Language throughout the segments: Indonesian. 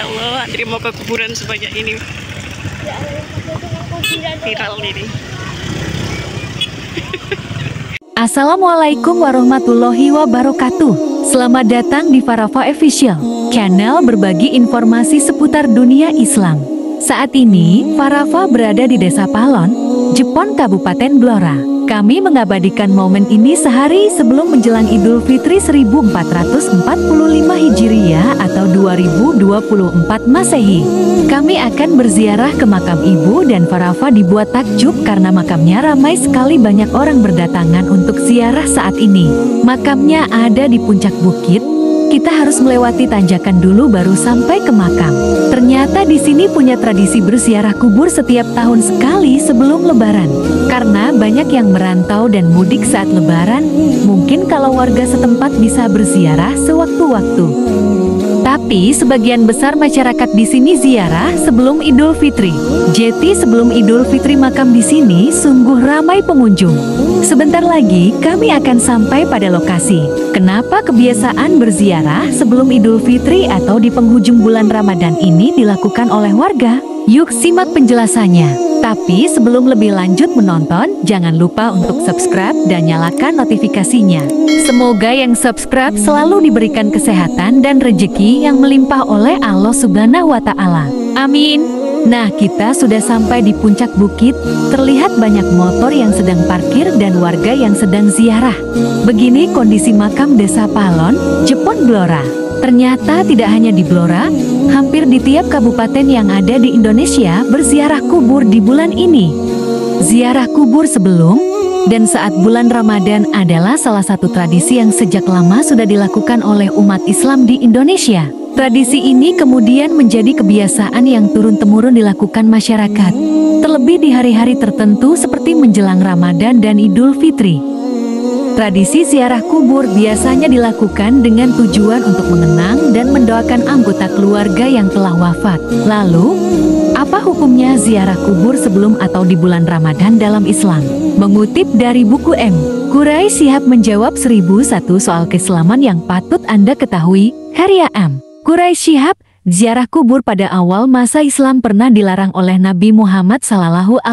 Allah, antri mau ke kuburan sebanyak ini. Viral ini. Assalamualaikum warahmatullahi wabarakatuh. Selamat datang di Farafa Official, channel berbagi informasi seputar dunia Islam. Saat ini, Farafa berada di Desa Palon, Jepon, Kabupaten Blora. Kami mengabadikan momen ini sehari sebelum menjelang Idul Fitri 1445 Hijriah atau 2024 Masehi. Kami akan berziarah ke makam ibu dan Farafa dibuat takjub karena makamnya ramai sekali, banyak orang berdatangan untuk ziarah saat ini. Makamnya ada di puncak bukit. Kita harus melewati tanjakan dulu baru sampai ke makam. Ternyata di sini punya tradisi berziarah kubur setiap tahun sekali sebelum Lebaran. Karena banyak yang merantau dan mudik saat Lebaran, mungkin kalau warga setempat bisa berziarah sewaktu-waktu. Tapi sebagian besar masyarakat di sini ziarah sebelum Idul Fitri. Jadi sebelum Idul Fitri makam di sini sungguh ramai pengunjung. Sebentar lagi kami akan sampai pada lokasi. Kenapa kebiasaan berziarah sebelum Idul Fitri atau di penghujung bulan Ramadan ini dilakukan oleh warga? Yuk simak penjelasannya. Tapi sebelum lebih lanjut menonton, jangan lupa untuk subscribe dan nyalakan notifikasinya. Semoga yang subscribe selalu diberikan kesehatan dan rezeki yang melimpah oleh Allah Subhanahu wa Ta'ala. Amin. Nah, kita sudah sampai di puncak bukit. Terlihat banyak motor yang sedang parkir dan warga yang sedang ziarah. Begini kondisi makam Desa Palon, Jepon, Blora. Ternyata tidak hanya di Blora, hampir di tiap kabupaten yang ada di Indonesia berziarah kubur di bulan ini. Ziarah kubur sebelum dan saat bulan Ramadan adalah salah satu tradisi yang sejak lama sudah dilakukan oleh umat Islam di Indonesia. Tradisi ini kemudian menjadi kebiasaan yang turun-temurun dilakukan masyarakat, terlebih di hari-hari tertentu seperti menjelang Ramadan dan Idul Fitri. Tradisi ziarah kubur biasanya dilakukan dengan tujuan untuk mengenang dan mendoakan anggota keluarga yang telah wafat. Lalu, apa hukumnya ziarah kubur sebelum atau di bulan Ramadan dalam Islam? Mengutip dari buku M. Quraisy Shihab menjawab 1001 soal keislaman yang patut Anda ketahui. Karya M. Quraisy Shihab, ziarah kubur pada awal masa Islam pernah dilarang oleh Nabi Muhammad SAW.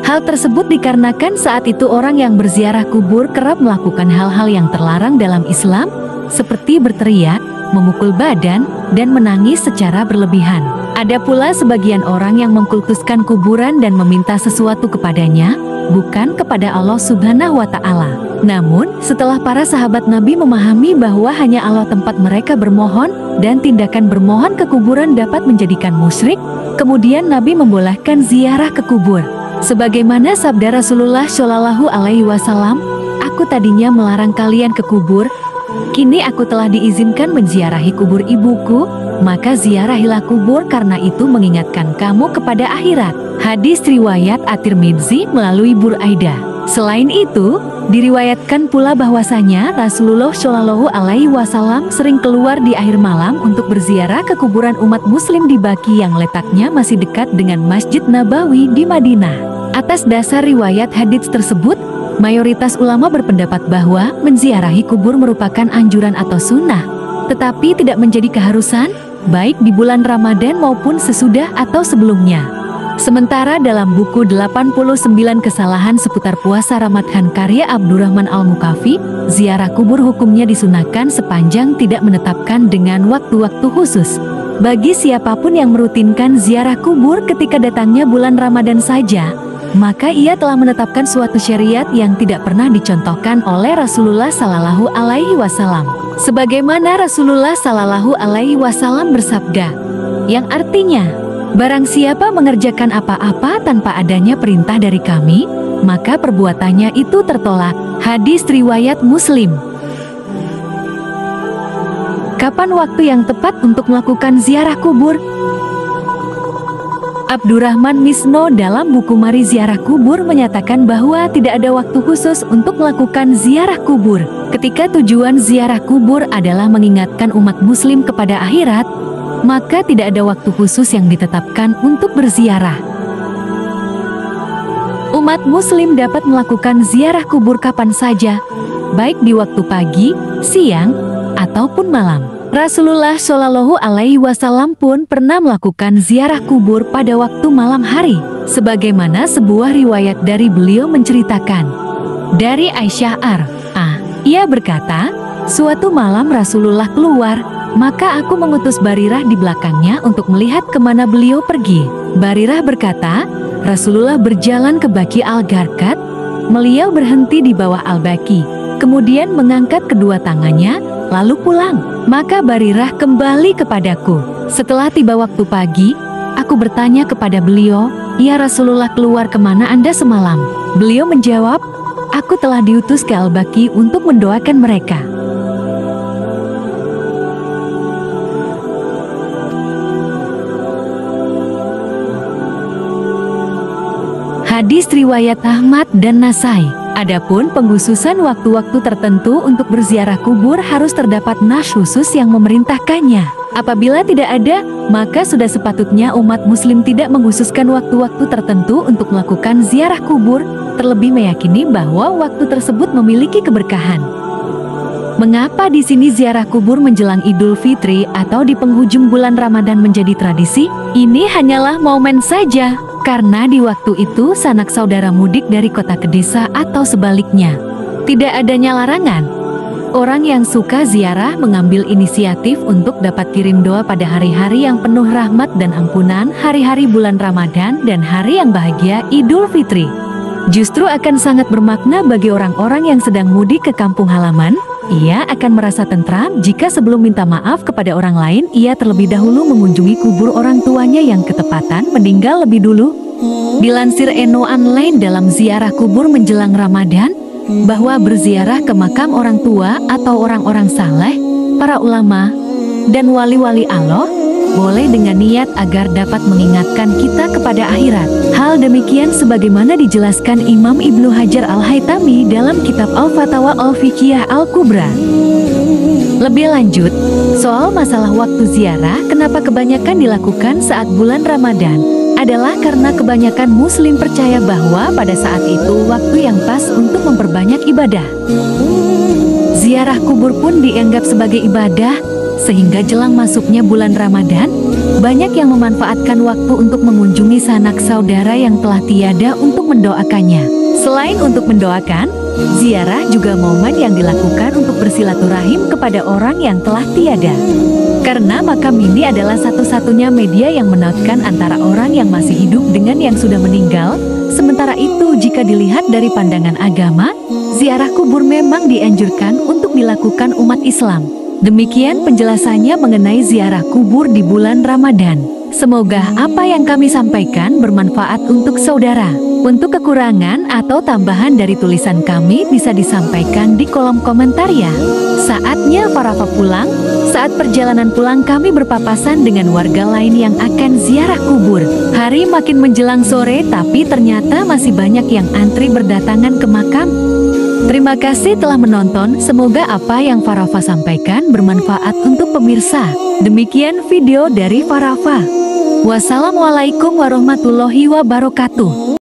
Hal tersebut dikarenakan saat itu orang yang berziarah kubur kerap melakukan hal-hal yang terlarang dalam Islam, seperti berteriak, memukul badan, dan menangis secara berlebihan. Ada pula sebagian orang yang mengkultuskan kuburan dan meminta sesuatu kepadanya, bukan kepada Allah Subhanahu wa Ta'ala. Namun, setelah para sahabat Nabi memahami bahwa hanya Allah tempat mereka bermohon, dan tindakan bermohon ke kuburan dapat menjadikan musyrik, kemudian Nabi membolehkan ziarah ke kubur. Sebagaimana sabda Rasulullah Shallallahu Alaihi Wasallam, "Aku tadinya melarang kalian ke kubur, kini aku telah diizinkan menziarahi kubur ibuku, maka ziarahilah kubur karena itu mengingatkan kamu kepada akhirat." Hadis riwayat At-Tirmidzi melalui Buraidah. Selain itu, diriwayatkan pula bahwasanya Rasulullah Shallallahu Alaihi Wasallam sering keluar di akhir malam untuk berziarah ke kuburan umat Muslim di Baqi yang letaknya masih dekat dengan Masjid Nabawi di Madinah. Atas dasar riwayat hadits tersebut, mayoritas ulama berpendapat bahwa menziarahi kubur merupakan anjuran atau sunnah, tetapi tidak menjadi keharusan, baik di bulan Ramadan maupun sesudah atau sebelumnya. Sementara dalam buku 89 kesalahan seputar puasa Ramadan karya Abdurrahman Al-Mukafi, ziarah kubur hukumnya disunahkan sepanjang tidak menetapkan dengan waktu-waktu khusus. Bagi siapapun yang merutinkan ziarah kubur ketika datangnya bulan Ramadan saja, maka ia telah menetapkan suatu syariat yang tidak pernah dicontohkan oleh Rasulullah Sallallahu Alaihi Wasallam. Sebagaimana Rasulullah Sallallahu Alaihi Wasallam bersabda, yang artinya, barang siapa mengerjakan apa-apa tanpa adanya perintah dari kami, maka perbuatannya itu tertolak. Hadis riwayat Muslim. Kapan waktu yang tepat untuk melakukan ziarah kubur? Abdurrahman Misno dalam buku Mari Ziarah Kubur menyatakan bahwa tidak ada waktu khusus untuk melakukan ziarah kubur. Ketika tujuan ziarah kubur adalah mengingatkan umat muslim kepada akhirat, maka tidak ada waktu khusus yang ditetapkan untuk berziarah. Umat muslim dapat melakukan ziarah kubur kapan saja, baik di waktu pagi, siang, ataupun malam. Rasulullah Shallallahu Alaihi Wasallam pun pernah melakukan ziarah kubur pada waktu malam hari, sebagaimana sebuah riwayat dari beliau menceritakan. Dari Aisyah ia berkata, suatu malam Rasulullah keluar, maka aku mengutus Barirah di belakangnya untuk melihat kemana beliau pergi. Barirah berkata, Rasulullah berjalan ke Baqi al-Gharqad, beliau berhenti di bawah al-Baqi, kemudian mengangkat kedua tangannya, lalu pulang. Maka Barirah kembali kepadaku. Setelah tiba waktu pagi, aku bertanya kepada beliau, ya Rasulullah, keluar kemana Anda semalam? Beliau menjawab, aku telah diutus ke al-Baqi untuk mendoakan mereka. Hadis riwayat Ahmad dan Nasai. Adapun pengkhususan waktu-waktu tertentu untuk berziarah kubur harus terdapat nas khusus yang memerintahkannya. Apabila tidak ada, maka sudah sepatutnya umat muslim tidak mengkhususkan waktu-waktu tertentu untuk melakukan ziarah kubur, terlebih meyakini bahwa waktu tersebut memiliki keberkahan. Mengapa di sini ziarah kubur menjelang Idul Fitri atau di penghujung bulan Ramadan menjadi tradisi? Ini hanyalah momen saja. Karena di waktu itu sanak saudara mudik dari kota ke desa atau sebaliknya. Tidak adanya larangan. Orang yang suka ziarah mengambil inisiatif untuk dapat kirim doa pada hari-hari yang penuh rahmat dan ampunan, hari-hari bulan Ramadan dan hari yang bahagia Idul Fitri. Justru akan sangat bermakna bagi orang-orang yang sedang mudik ke kampung halaman. Ia akan merasa tentram jika sebelum minta maaf kepada orang lain, ia terlebih dahulu mengunjungi kubur orang tuanya yang ketepatan meninggal lebih dulu. Dilansir Eno Online dalam ziarah kubur menjelang Ramadan, bahwa berziarah ke makam orang tua atau orang-orang saleh, para ulama, dan wali-wali Allah, boleh dengan niat agar dapat mengingatkan kita kepada akhirat. Hal demikian sebagaimana dijelaskan Imam Ibnu Hajar Al-Haytami dalam kitab Al-Fatawa Al-Fiqhiyah Al-Kubra. Lebih lanjut, soal masalah waktu ziarah kenapa kebanyakan dilakukan saat bulan Ramadan, adalah karena kebanyakan muslim percaya bahwa pada saat itu waktu yang pas untuk memperbanyak ibadah. Ziarah kubur pun dianggap sebagai ibadah, sehingga jelang masuknya bulan Ramadan, banyak yang memanfaatkan waktu untuk mengunjungi sanak saudara yang telah tiada untuk mendoakannya. Selain untuk mendoakan, ziarah juga momen yang dilakukan untuk bersilaturahim kepada orang yang telah tiada. Karena makam ini adalah satu-satunya media yang menautkan antara orang yang masih hidup dengan yang sudah meninggal. Sementara itu, jika dilihat dari pandangan agama, ziarah kubur memang dianjurkan untuk dilakukan umat Islam. Demikian penjelasannya mengenai ziarah kubur di bulan Ramadan. Semoga apa yang kami sampaikan bermanfaat untuk saudara. Untuk kekurangan atau tambahan dari tulisan kami bisa disampaikan di kolom komentar ya. Saatnya Farafa pulang. Saat perjalanan pulang kami berpapasan dengan warga lain yang akan ziarah kubur. Hari makin menjelang sore tapi ternyata masih banyak yang antri berdatangan ke makam. Terima kasih telah menonton, semoga apa yang Farafa sampaikan bermanfaat untuk pemirsa. Demikian video dari Farafa. Wassalamualaikum warahmatullahi wabarakatuh.